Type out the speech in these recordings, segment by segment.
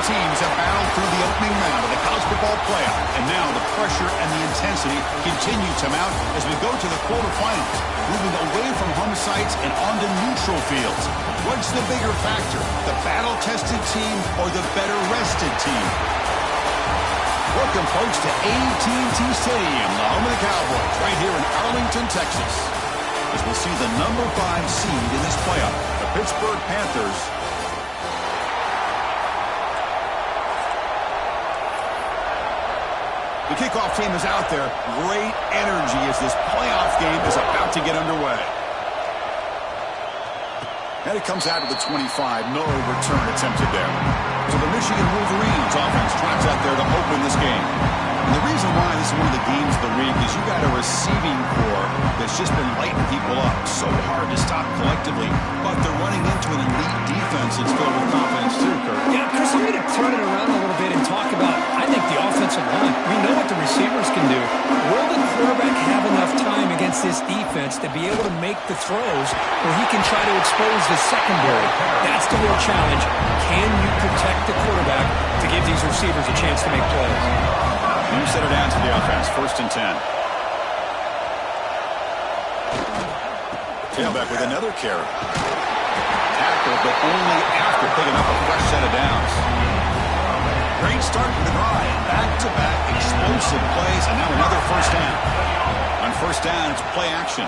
teams have battled through the opening round of the college football playoff, and now the pressure and the intensity continue to mount as we go to the quarterfinals, moving away from home sites and onto neutral fields. What's the bigger factor, the battle-tested team or the better-rested team? Welcome, folks, to AT&T Stadium, the home of the Cowboys, right here in Arlington, Texas, as we'll see the number 5 seed in this playoff, the Pittsburgh Panthers. The kickoff team is out there. Great energy as this playoff game is about to get underway. And it comes out of the 25. No return attempted there. So the Michigan Wolverines offense tries out there to open this game. And the reason why this is one of the games of the week is you got a receiving core that's just been lighting people up. So hard to stop collectively. But they're running into an elite defense that's filled with confidence too, Kurt. Yeah, Chris, I'm going to turn it around a little bit and talk about, I think, the offensive line. We know what the receivers can do. Will the quarterback have enough time against this defense to be able to make the throws where he can try to expose the secondary? That's the real challenge. Can you protect the quarterback to give these receivers a chance to make plays? You set it down to the offense, 1st and 10. Tailback with another carry. Tackle, but only after picking up a fresh set of downs. Great start to the drive. Back-to-back explosive plays, and now another first down. On first down, it's play action.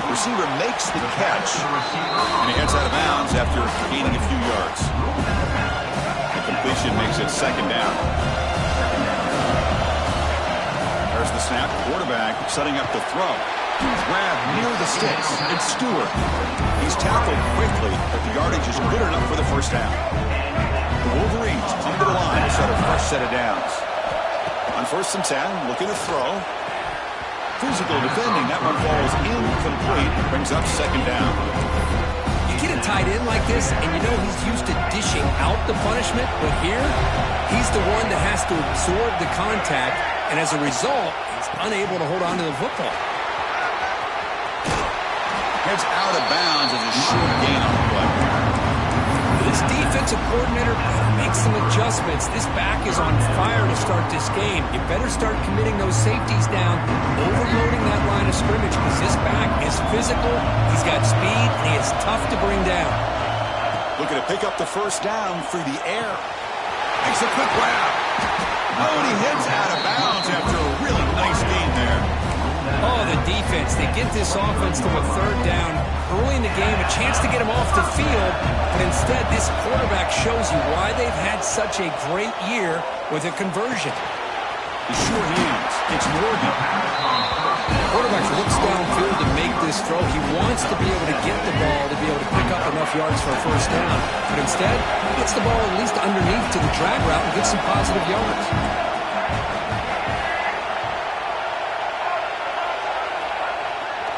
The receiver makes the catch, and he heads out of bounds after gaining a few yards. The completion makes it 2nd down. There's the snap. Quarterback setting up the throw. Grab near the sticks. It's Stewart. He's tackled quickly, but the yardage is good enough for the first down. The Wolverines come to the line to set a fresh set of downs. On 1st and 10, looking to throw. Physical defending. That one falls incomplete. Brings up 2nd down. You get a tight end like this, and you know he's used to dishing out the punishment, but here, he's the one that has to absorb the contact, and as a result, he's unable to hold on to the football. Heads out of bounds as a short gain on the play. This defensive coordinator makes some adjustments. This back is on fire to start this game. You better start committing those safeties down, overloading that line of scrimmage, because this back is physical, he's got speed, and he is tough to bring down. Looking to pick up the first down through the air. Makes a quick grab. Oh, and he heads out of bounds after a really nice gain there. Oh, the defense. They get this offense to a 3rd down early in the game, a chance to get him off the field, but instead this quarterback shows you why they've had such a great year with a conversion. The short hands. It's Morgan. The quarterback looks downfield to make this throw. He wants to be able to get the ball to be able to pick up enough yards for a first down, but instead he gets the ball at least underneath to the drag route and gets some positive yards.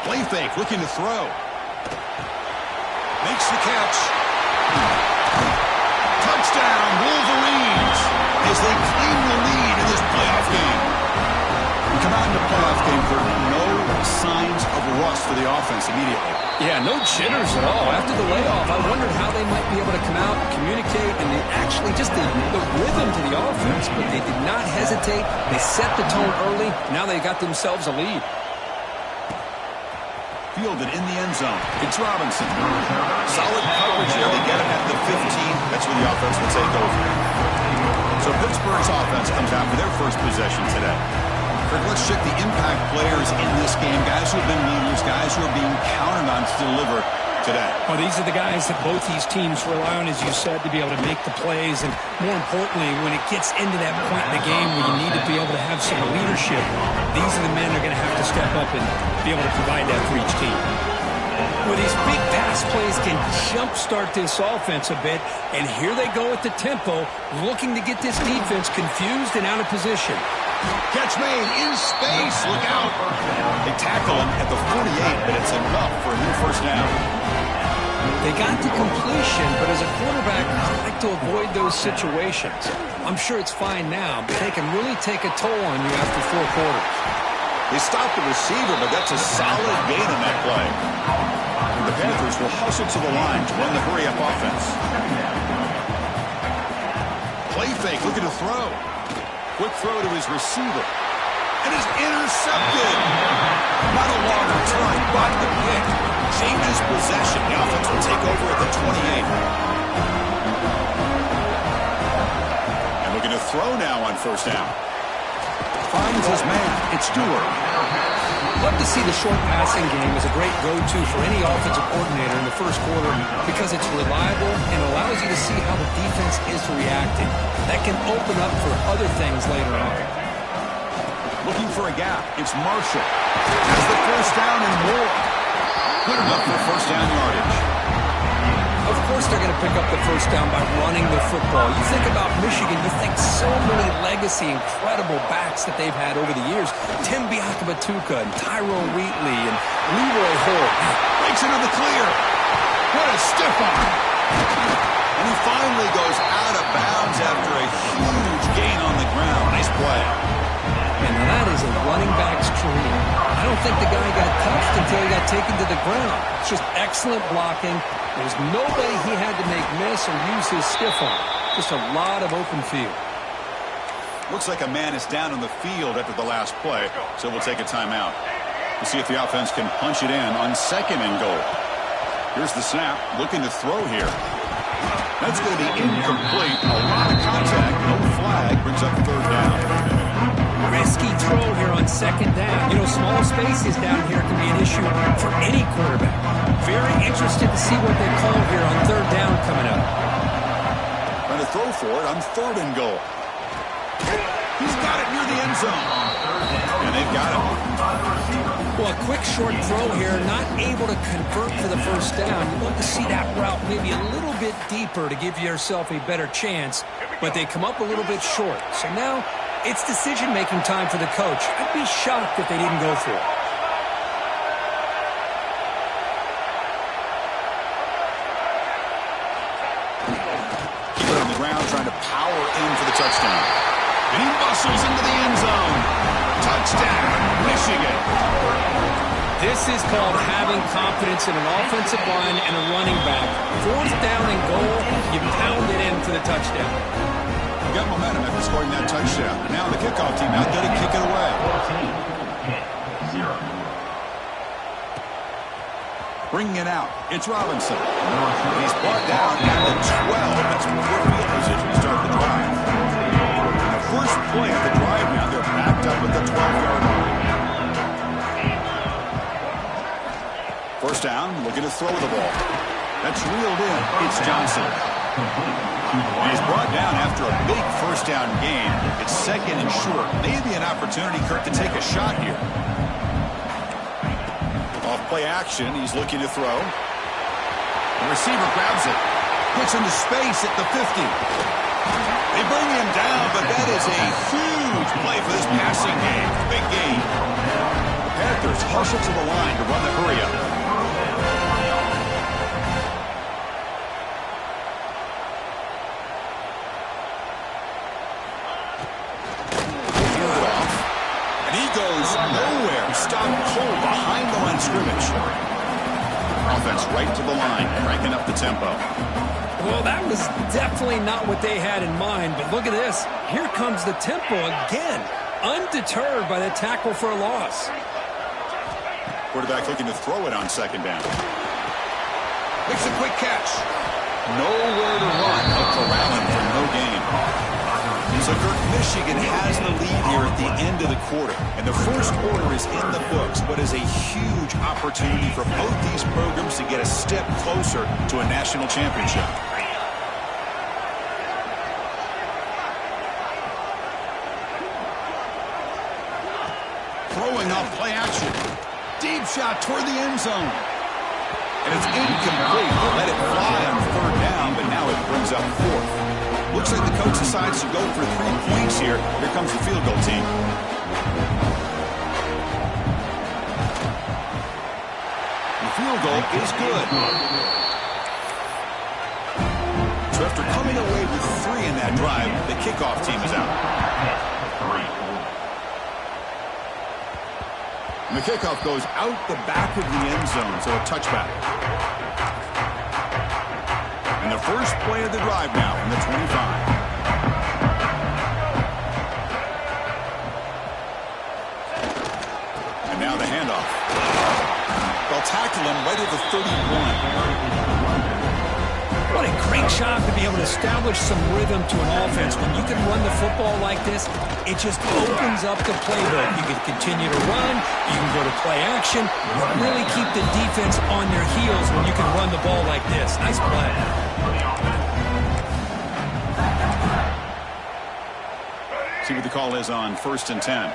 Play fake, looking to throw. Makes the catch. Touchdown, Wolverines, as they claim the lead in this playoff game. We come out in the playoff game for no signs of rust for the offense immediately. Yeah, no jitters at all. After the layoff, I wondered how they might be able to come out, communicate, and actually just the rhythm to the offense, but they did not hesitate. They set the tone early. Now they got themselves a lead. Fielded in the end zone. It's Robinson. Solid coverage here. They get him at the 15. That's where the offense will take over. So Pittsburgh's offense comes out for their first possession today. Let's check the impact players in this game. Guys who have been leaders, guys who are being counted on to deliver today. Well, these are the guys that both these teams rely on, as you said, to be able to make the plays. And more importantly, when it gets into that point in the game where you need to be able to have some leadership, these are the men that are going to have to step up and be able to provide that for each team. Well, these big pass plays can jumpstart this offense a bit. And here they go at the tempo, looking to get this defense confused and out of position. Catch made in space. Look out. They tackle him at the 48, but it's enough for a new first down. They got the completion, but as a quarterback, I like to avoid those situations. I'm sure it's fine now, but they can really take a toll on you after 4 quarters. They stopped the receiver, but that's a solid gain on that play. The Panthers will hustle to the line to run the hurry-up offense. play fake, looking to throw. Quick throw to his receiver. And is intercepted. Not a long return, but the pick changes possession. The offense will take over at the 28. And looking to throw now on first down. Finds his man. It's Stewart. Love to see the short passing game as a great go-to for any offensive coordinator in the first quarter because it's reliable and allows you to see how the defense is reacting. That can open up for other things later on. Looking for a gap. It's Marshall. Has the first down and more. Good enough for first down yardage. Of course they're going to pick up the first down by running the football. You think about Michigan, you think so many legacy, incredible backs that they've had over the years. Tim Biakabatuka and Tyrone Wheatley and Leroy Holt. Breaks into the clear. What a stiff arm. And he finally goes out of bounds after a huge gain on the ground. Nice play. And that is a running back's dream. I don't think the guy got touched until he got taken to the ground. It's just excellent blocking. There was nobody he had to make miss or use his stiff arm. Just a lot of open field. Looks like a man is down on the field after the last play, so we'll take a timeout. We'll see if the offense can punch it in on second and goal. Here's the snap, looking to throw here. That's going to be incomplete. A lot of contact, no flag, brings up third down. Risky throw here on second down. You know, small spaces down here can be an issue for any quarterback. Very interested to see what they call here on third down coming up. Trying to throw for it on third and goal. He's got it near the end zone. And they've got it. Well, a quick short throw here, not able to convert for the first down. You want to see that route maybe a little bit deeper to give yourself a better chance, but they come up a little bit short. So now it's decision-making time for the coach. I'd be shocked if they didn't go for it. Keep it on the ground, trying to power in for the touchdown. And he muscles into the end zone. Touchdown, Michigan. This is called having confidence in an offensive line and a running back. Fourth down and goal, you pound it in for the touchdown. Got momentum after scoring that touchdown. And now the kickoff team out there to kick it away. Bringing it out. It's Robinson. He's brought down at the 12. That's poor field position to start the drive. The first play of the drive now, they're backed up at the 12-yard line. First down, looking to throw the ball. That's reeled in. It's Johnson. And he's brought down after a big first down gain. It's second and short. Maybe an opportunity, Kurt, to take a shot here. Off play action, he's looking to throw. The receiver grabs it. Gets into space at the 50. They bring him down, but that is a huge play for this passing game. Big gain. The Panthers hustle to the line to run the hurry up. Nowhere. Stop cold behind the line of scrimmage. Offense right to the line, cranking up the tempo. Well, that was definitely not what they had in mind, but look at this. Here comes the tempo again, undeterred by the tackle for a loss. Quarterback looking to throw it on second down. Makes a quick catch. Nowhere to run, but corralling for no gain. So, Kurt, Michigan has the lead here at the end of the quarter. And the first quarter is in the books, but is a huge opportunity for both these programs to get a step closer to a national championship. Throwing off play action. Deep shot toward the end zone. And it's incomplete. They let it fly on third down, but now it brings up fourth. Looks like the coach decides to go for 3 points here. Here comes the field goal team. The field goal is good. So after coming away with 3 in that drive, the kickoff team is out. And the kickoff goes out the back of the end zone, so a touchback. And the first play of the drive now from the 25. tackle him right at the 31. What a great job to be able to establish some rhythm to an offense. When you can run the football like this, it just opens up the playbook. You can continue to run. You can go to play action. Really keep the defense on their heels when you can run the ball like this. Nice play. See what the call is on 1st and 10.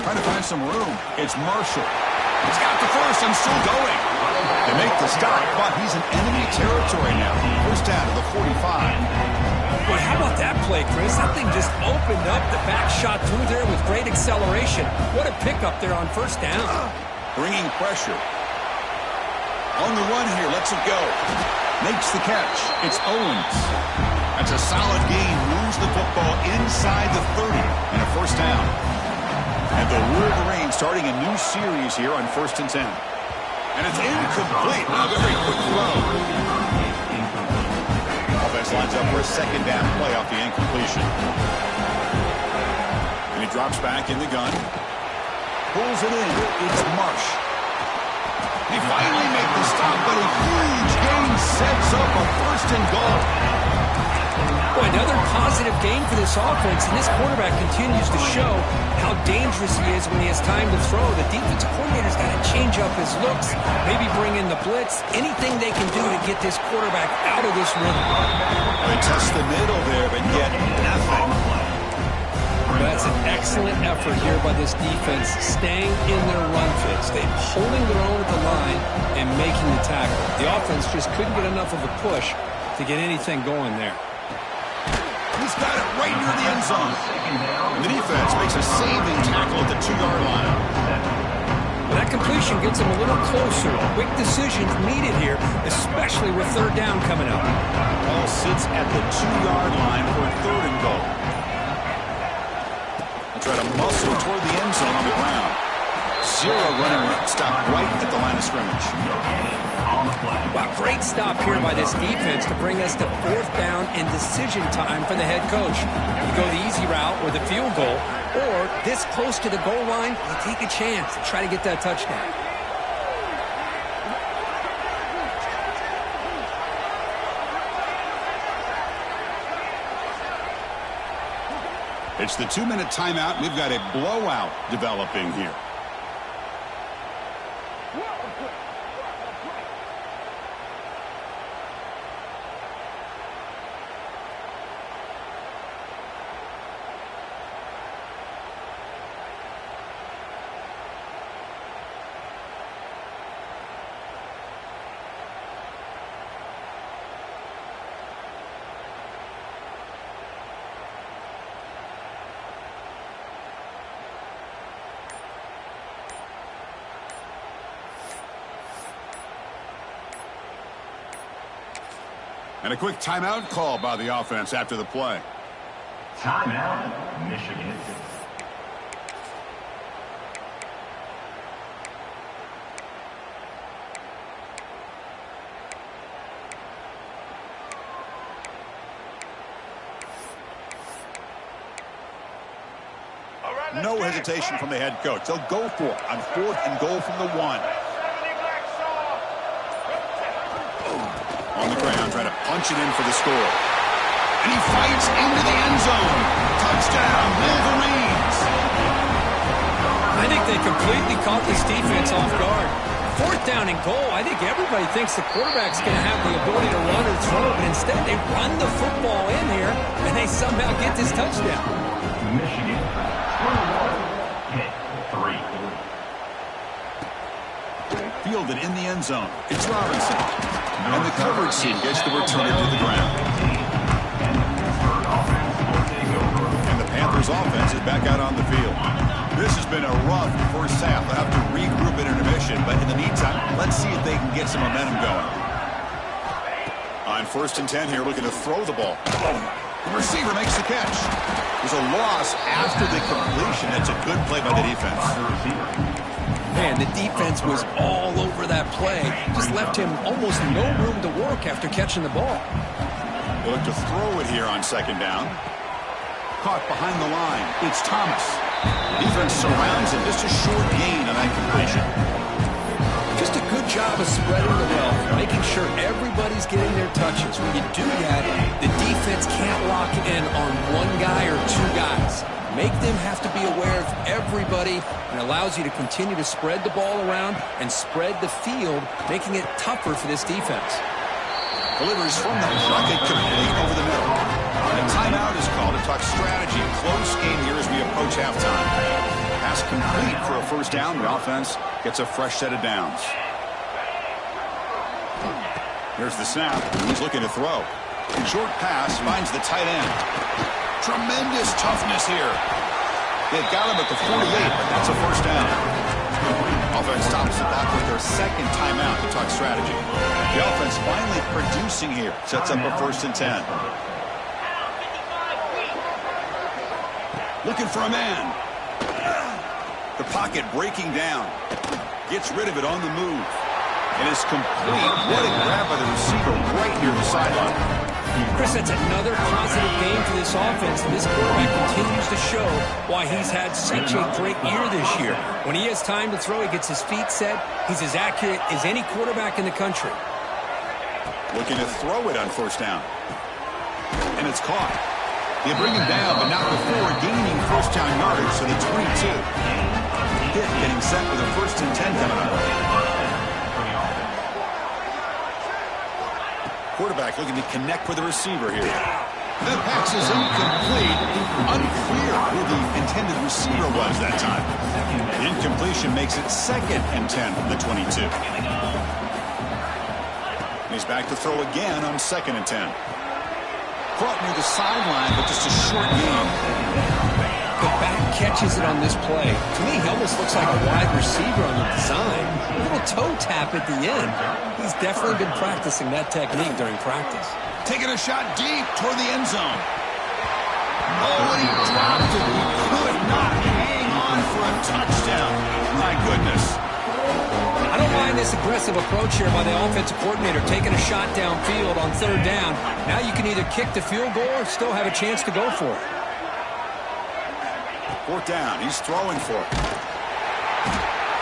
Trying to find some room. It's Marshall. He's got the first and still going. They make the stop, but he's in enemy territory now. First down to the 45. Boy, how about that play, Chris? That thing just opened up the back shot through there with great acceleration. What a pickup there on first down. Bringing pressure. On the run here, lets it go. Makes the catch. It's Owens. That's a solid gain. Moves the football inside the 30 and a first down. And the Wolverines starting a new series here on 1st and 10. And it's incomplete. A very quick throw. Offense lines up for a second down play off the incompletion. And he drops back in the gun. Pulls it in. It's Marsh. They finally make the stop, but a huge gain sets up a 1st and goal. Boy, another positive gain for this offense, and this quarterback continues to show how dangerous he is when he has time to throw. The defensive coordinator's got to change up his looks, maybe bring in the blitz, anything they can do to get this quarterback out of this rhythm. They test the middle there, but yet nothing. That's an excellent effort here by this defense, staying in their run fits. They're holding their own at the line and making the tackle. The offense just couldn't get enough of a push to get anything going there. He's got it right near the end zone. And the defense makes a saving tackle at the 2-yard line. Well, that completion gets him a little closer. Quick decisions needed here, especially with third down coming up. Ball sits at the 2-yard line for a 3rd and goal. They'll try to muscle toward the end zone on the ground. Zero running room. Stop right at the line of scrimmage. Wow, great stop here by this defense to bring us to 4th down and decision time for the head coach. You go the easy route or the field goal, or this close to the goal line, you take a chance and try to get that touchdown. It's the 2-minute timeout. We've got a blowout developing here. And a quick timeout call by the offense after the play. Timeout, Michigan. No hesitation from the head coach. They'll go for it on 4th and goal from the 1. On the ground, trying to punch it in for the score. And he fights into the end zone. Touchdown, Wolverines. I think they completely caught this defense off guard. 4th down and goal, I think everybody thinks the quarterback's going to have the ability to run or throw, but instead they run the football in here, and they somehow get this touchdown. Michigan, 21, hit 3. Fielded in the end zone. It's Robinson. And the coverage team gets the return to the ground. And the Panthers offense is back out on the field. This has been a rough first half. They'll have to regroup at intermission, but in the meantime, let's see if they can get some momentum going. On 1st and 10 here, looking to throw the ball. The receiver makes the catch. There's a loss after the completion. That's a good play by the defense. Man, the defense was all over that play. Just left him almost no room to work after catching the ball. They look to throw it here on 2nd down. caught behind the line. It's Thomas. Defense surrounds him. Just a short gain on that completion. Just a good job of spreading the wealth, making sure everybody's getting their touches. When you do that, the defense can't lock in on one guy or two guys. Make them have to be aware of everybody, and allows you to continue to spread the ball around and spread the field, making it tougher for this defense. Delivers from the pocket, complete over the middle. A timeout is called to talk strategy. Close game here as we approach halftime. Pass complete for a first down. The offense gets a fresh set of downs. Here's the snap. He's looking to throw. Short pass finds the tight end. Tremendous toughness here. They've got him at the 48, but that's a first down. Offense stops the clock with their second timeout to talk strategy. The offense finally producing here. Sets up a 1st and 10. Looking for a man. The pocket breaking down. Gets rid of it on the move. It is complete. What a grab by the receiver right near the sideline. Chris, that's another positive game for this offense, and this quarterback continues to show why he's had such a great year this year. When he has time to throw, he gets his feet set. He's as accurate as any quarterback in the country. Looking to throw it on first down. And it's caught. They bring him down, but not before gaining first down yardage to the 22. Pitt getting set with a 1st and 10 coming up. Quarterback looking to connect with the receiver here. The pass is incomplete. Unclear who the intended receiver was that time. The incompletion makes it 2nd and 10 from the 22. He's back to throw again on 2nd and 10. Quart near the sideline, but just a short gain. The back catches it on this play. To me, he almost looks like a wide receiver on the design. A little toe tap at the end. He's definitely been practicing that technique during practice. Taking a shot deep toward the end zone. Oh, and he dropped it. He could not hang on for a touchdown. My goodness. I don't mind this aggressive approach here by the offensive coordinator, taking a shot downfield on 3rd down. Now you can either kick the field goal or still have a chance to go for it. 4th down. He's throwing for it.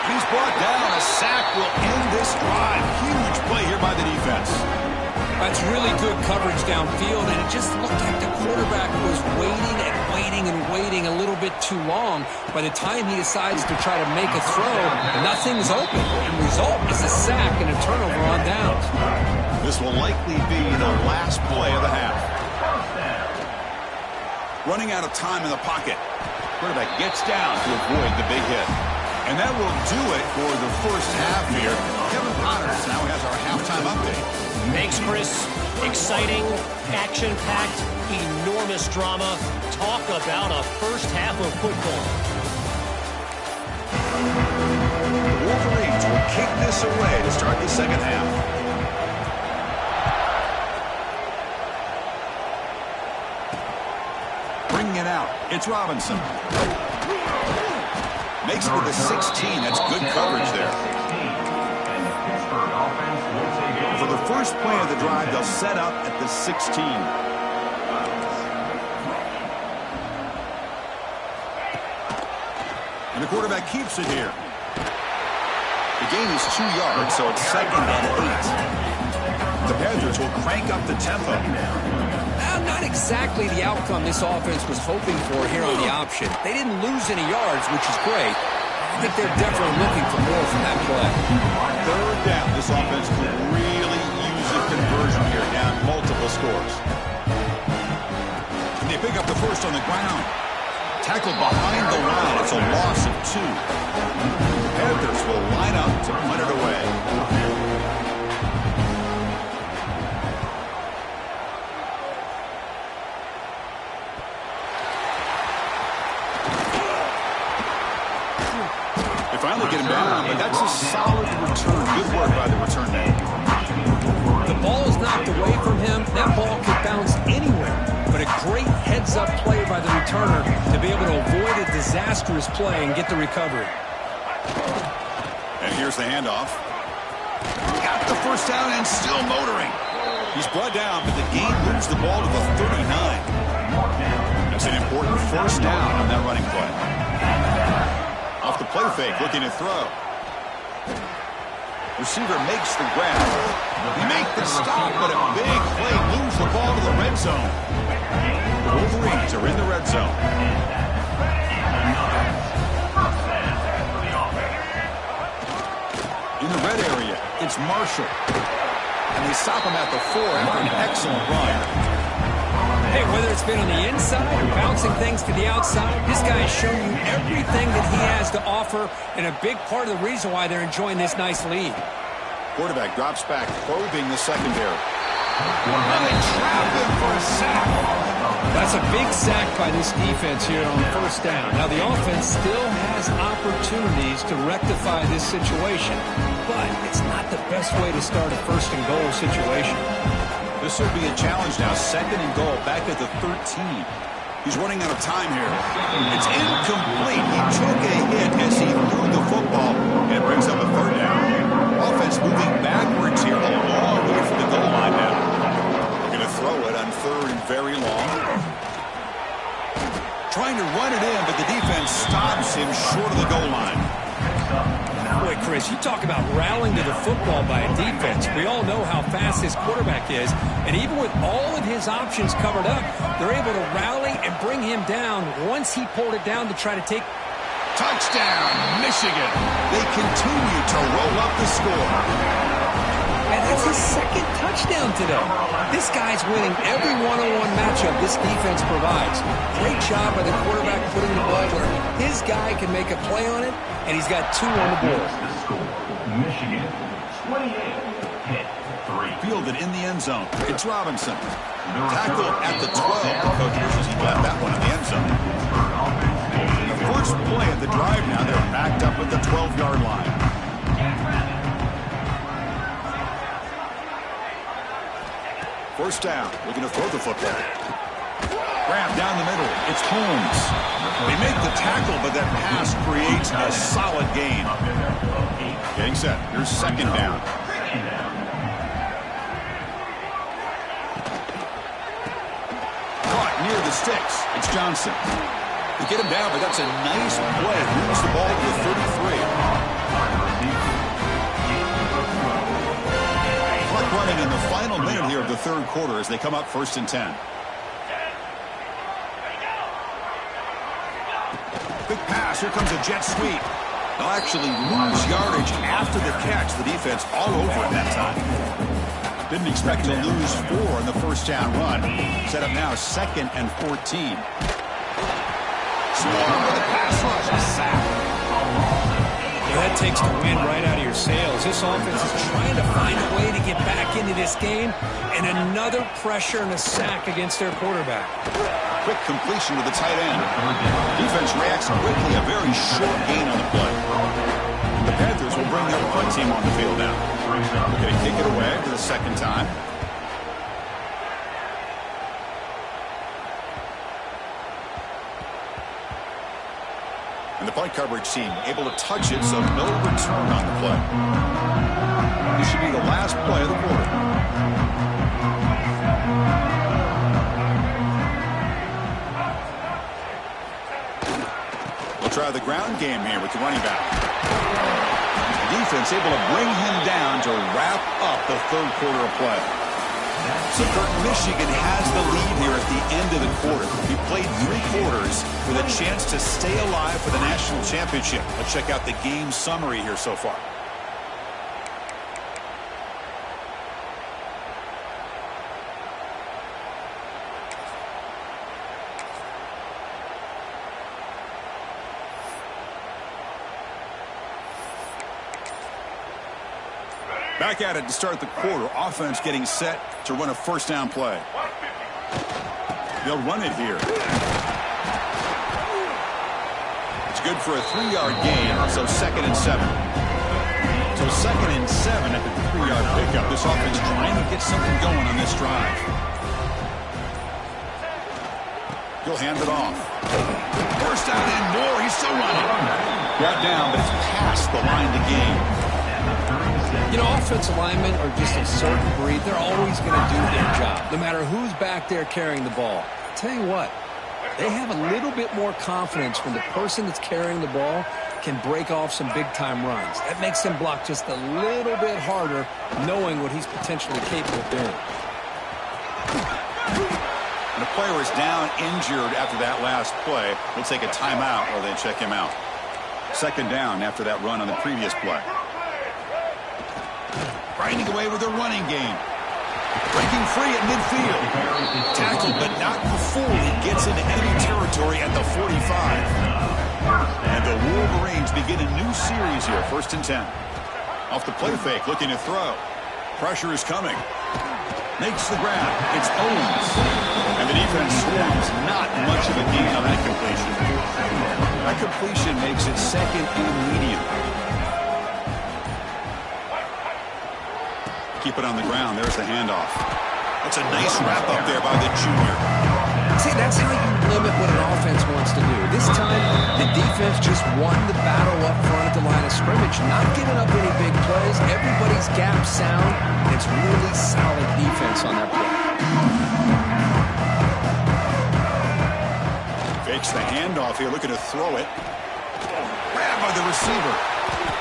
He's brought down. A sack will end this drive. Huge play here by the defense. That's really good coverage downfield, and it just looked like the quarterback was waiting and waiting and waiting a little bit too long. By the time he decides to try to make a throw, nothing's open. The result is a sack and a turnover on downs. This will likely be the last play of the half. Running out of time in the pocket. Quarterback gets down to avoid the big hit. And that will do it for the first half here. Kevin Connors now has our halftime update. Thanks, Chris. Exciting, action-packed, enormous drama. Talk about a first half of football. The Wolverines will kick this away to start the second half. Bringing it out. It's Robinson. Makes it to the 16. That's good coverage there. For the first play of the drive, they'll set up at the 16. And the quarterback keeps it here. The gain is 2 yards, so it's 2nd and 8. The Panthers will crank up the tempo. Not exactly the outcome this offense was hoping for here on the option. They didn't lose any yards, which is great. I think they're definitely looking for more from that play. 3rd down. This offense could really use a conversion here, down multiple scores. And they pick up the first on the ground. Tackled behind the line. It's a loss of 2. The Panthers will line up to punt it away. Finally get him down, but that's a solid return. Good work by the return man. The ball is knocked away from him. That ball could bounce anywhere. But a great heads-up play by the returner to be able to avoid a disastrous play and get the recovery. And here's the handoff. Got the first down and still motoring. He's brought down, but the game moves the ball to the 39. That's an important first down on that running play. Off the play fake, looking to throw. Receiver makes the grab. They make the stop, but a big play moves the ball to the red zone. The Wolverines are in the red zone. In the red area, it's Marshall. And they stop him at the 4 after an excellent run. Hey, whether it's been on the inside or bouncing things to the outside, this guy has shown you everything that he has to offer, and a big part of the reason why they're enjoying this nice lead. Quarterback drops back, probing the secondary. And they trap him for a sack. That's a big sack by this defense here on first down. Now, the offense still has opportunities to rectify this situation, but it's not the best way to start a first-and-goal situation. This will be a challenge now. Second and goal, back at the 13. He's running out of time here. It's incomplete. He took a hit as he threw the football, and it brings up a third down. Offense moving backwards here, a long way from the goal line now. They're going to throw it on third and very long. Trying to run it in, but the defense stops him short of the goal line. Boy, Chris, you talk about rallying to the football by a defense. We all know how fast this quarterback is, and even with all of his options covered up, they're able to rally and bring him down once he pulled it down to try to take. Touchdown, Michigan. They continue to roll up the score. And that's his second touchdown today. This guy's winning every one-on-one matchup this defense provides. Great job by the quarterback putting the ball where his guy can make a play on it, and he's got 2 on the board. The score, Michigan 28, Pitt 3. Fielded in the end zone. It's Robinson. Tackled at the 12. The coach wishes he got that one in the end zone. The first play of the drive now. They're backed up at the 12-yard line. First down. Looking to throw the football. Grab down the middle. It's Holmes. They make the tackle, but that pass creates a solid gain. Getting set. Here's second down. Caught near the sticks. It's Johnson. They get him down, but that's a nice play. Moves the ball to the 33. Clock running in the final minute here of the third quarter as they come up first and 10. Quick pass. Here comes a jet sweep. They'll actually lose yardage after the catch. The defense all over it that time. Didn't expect to lose 4 in the first down run. Set up now second and 14. Small with a pass rush. A sack. Yeah, that takes the wind right out of your sails. This offense is trying to find a way to get back into this game, and another pressure and a sack against their quarterback. Quick completion to the tight end. Defense reacts quickly. A very short gain on the play. The Panthers will bring their punt team on the field now. They're going to kick it away for the second time. And the punt coverage team able to touch it, so no return on the play. This should be the last play of the quarter. We'll try the ground game here with the running back. The defense able to bring him down to wrap up the third quarter of play. So Michigan has the lead here at the end of the quarter. He played 3 quarters with a chance to stay alive for the national championship. Let's check out the game summary here so far. Back at it to start the quarter. Offense getting set to run a first down play. They'll run it here. It's good for a 3-yard gain, so second and 7. So second and 7 at the 3-yard pickup. This offense trying to get something going on this drive. He'll hand it off. First down and more. He's still running. Brought down, but it's past the line to gain. You know, offensive linemen are just a certain breed. They're always going to do their job, no matter who's back there carrying the ball. I'll tell you what, They have a little bit more confidence when the person that's carrying the ball can break off some big-time runs. That makes them block just a little bit harder, knowing what he's potentially capable of doing. And the player is down injured after that last play. We'll take a timeout or they check him out. Second down after that run on the previous play. Grinding away with a running game. Breaking free at midfield. Tackled, but not before he gets into enemy territory at the 45. And the Wolverines begin a new series here, 1st and 10. Off the play fake, looking to throw. Pressure is coming. Makes the grab. It's Owens. And the defense swarms. Not much of a gain on that completion. That completion makes it 2nd and medium. Keep it on the ground. There's the handoff. That's a nice wrap up there by the junior. See, that's how you limit what an offense wants to do. This time, the defense just won the battle up front at the line of scrimmage, not giving up any big plays. Everybody's gap sound, and it's really solid defense on that play. Fakes the handoff here, looking to throw it. Grab by the receiver.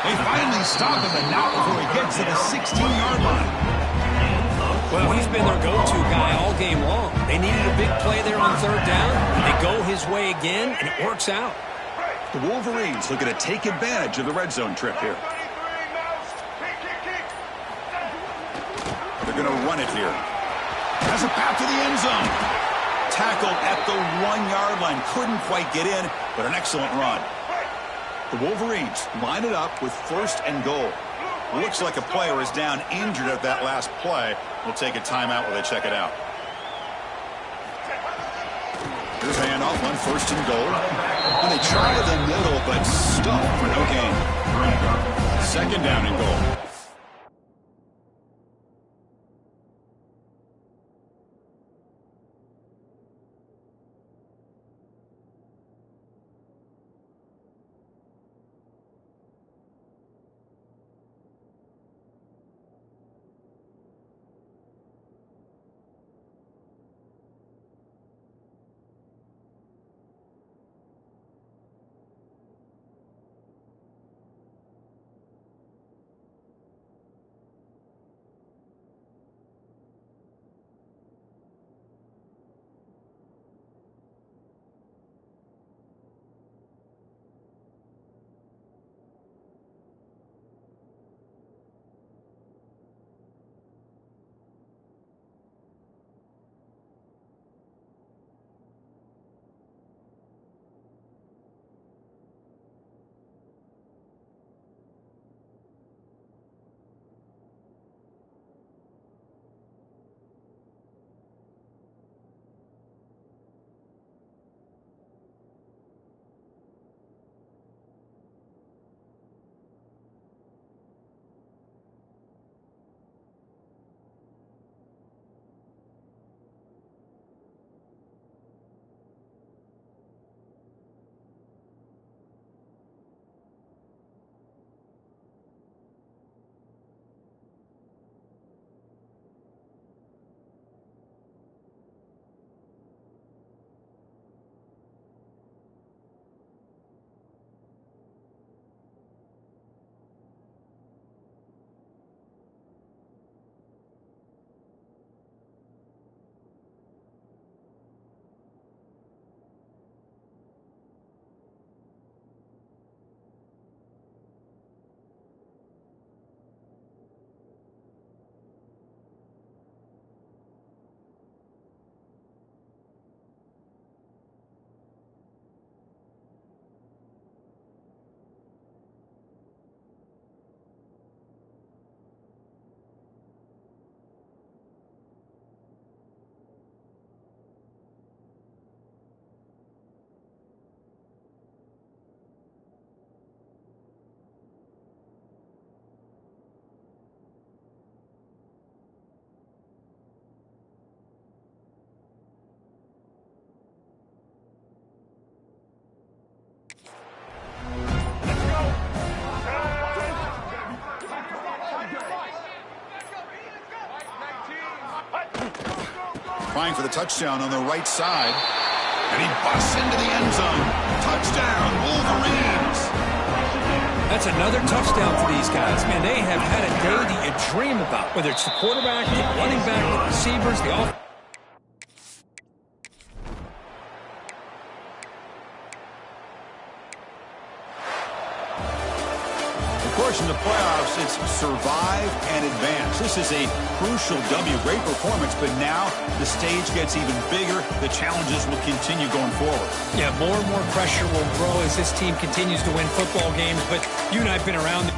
They finally stop him, but not before he gets to the 16-yard line. Well, he's been their go-to guy all game long. They needed a big play there on 3rd down. They go his way again, and it works out. The Wolverines looking to take advantage of the red zone trip here. They're going to run it here. Has a path to the end zone. Tackled at the 1-yard line. Couldn't quite get in, but an excellent run. The Wolverines line it up with 1st and goal. Looks like a player is down injured at that last play. We'll take a timeout while they check it out. Here's a handoff on 1st and goal. And they try the middle, but stuffed for no gain. 2nd down and goal. Trying for the touchdown on the right side. And he busts into the end zone. Touchdown, Wolverines. That's another touchdown for these guys. Man, they have had a day that you dream about, whether it's the quarterback, the running back, the receivers, the offense. Of course, in the playoffs, it's survive and advance. This is a crucial W. Great performance, but now the stage gets even bigger. The challenges will continue going forward. Yeah, more and more pressure will grow as this team continues to win football games, but you and I have been around